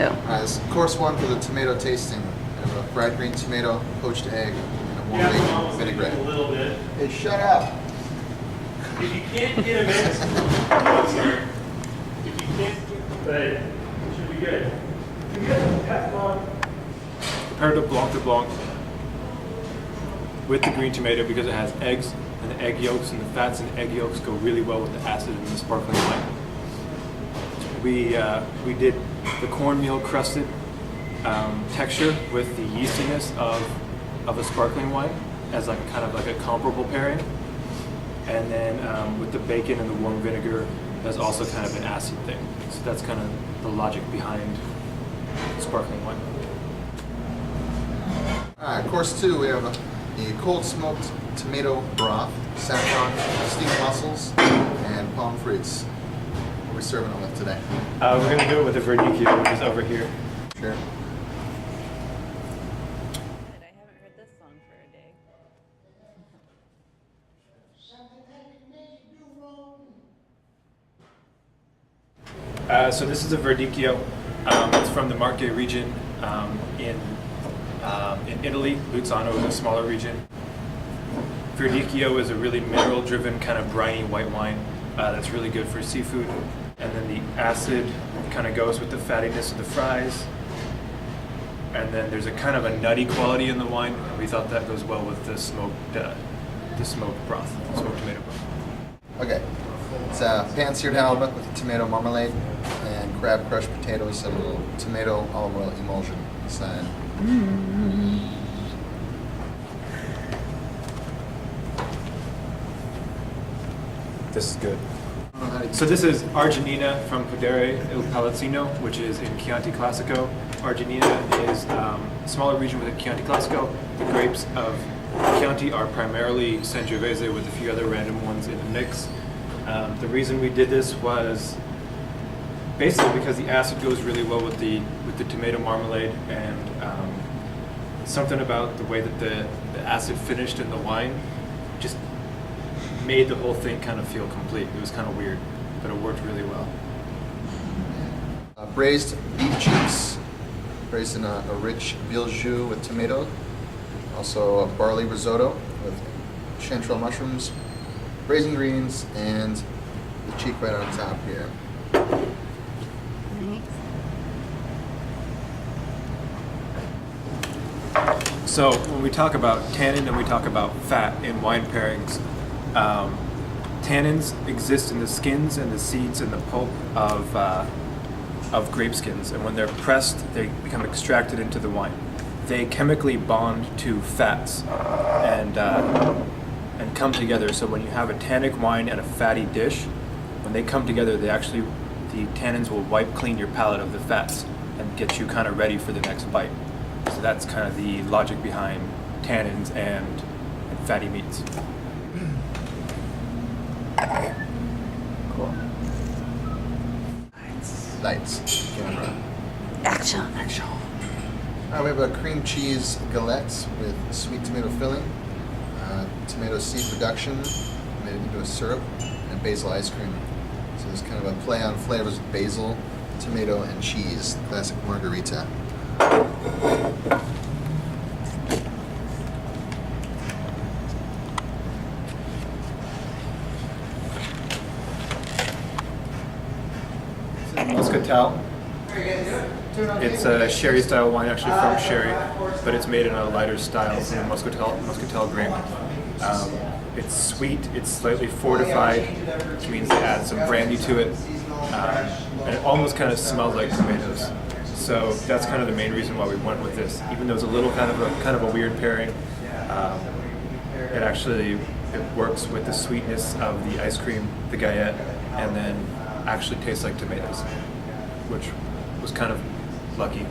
This is course one for the tomato tasting. We have a fried green tomato, poached egg, and a warm bacon vinaigrette. A little bit. Hey, shut up! If you can't get them in, no, sir. If you can't get them, it should be good. You get pass on. Prepared a blanc de blanc with the green tomato because it has eggs and the egg yolks, and the fats and the egg yolks go really well with the acid in the sparkling wine. We did the cornmeal crusted texture with the yeastiness of a sparkling wine as like kind of like a comparable pairing, and then with the bacon and the warm vinegar as also kind of an acid thing. So that's kind of the logic behind sparkling wine. Alright, course two, we have the cold smoked tomato broth, saffron, steamed mussels, and pommes frites. What are we serving them with today? We're going to do it with the verdicchio, which is over here. Sure. I haven't heard this song for a day. So this is a verdicchio. It's from the Marche region in Italy. Luzzano is a smaller region. Verdicchio is a really mineral-driven kind of briny white wine that's really good for seafood. And then the acid kind of goes with the fattiness of the fries. And then there's a kind of a nutty quality in the wine. And we thought that goes well with the smoked broth, smoked tomato broth. Okay. It's a pan-seared halibut with tomato marmalade and crab crushed potatoes and a little tomato olive oil emulsion inside. This is good. So this is Arginina from Podere il Palazzino, which is in Chianti Classico. Arginina is a smaller region within Chianti Classico. The grapes of Chianti are primarily Sangiovese with a few other random ones in the mix. The reason we did this was basically because the acid goes really well with the tomato marmalade, and something about the way that the acid finished in the wine just made the whole thing kind of feel complete. It was kind of weird, but it worked really well. Braised beef cheeks, braised in a rich veal jus with tomato. Also a barley risotto with chanterelle mushrooms, braised ingredients, and the cheek right on top here. So when we talk about tannin and we talk about fat in wine pairings, tannins exist in the skins and the seeds and the pulp of grape skins, and when they're pressed, they become extracted into the wine. They chemically bond to fats and come together. So when you have a tannic wine and a fatty dish, when they come together, the tannins will wipe clean your palate of the fats and get you kind of ready for the next bite. So that's kind of the logic behind tannins and fatty meats. Cool. Lights. Camera. Action. We have a cream cheese galette with sweet tomato filling, tomato seed reduction made into a syrup, and basil ice cream. So there's kind of a play on flavors of basil, tomato, and cheese. Classic margarita. Muscatel. It's a sherry style wine, actually from sherry, but it's made in a lighter style from a muscatel grape. It's sweet, it's slightly fortified, which means they add some brandy to it, and it almost kind of smells like tomatoes. So that's kind of the main reason why we went with this. Even though it's a little kind of a weird pairing, it works with the sweetness of the ice cream, the galette, and then actually tastes like tomatoes, which was kind of lucky.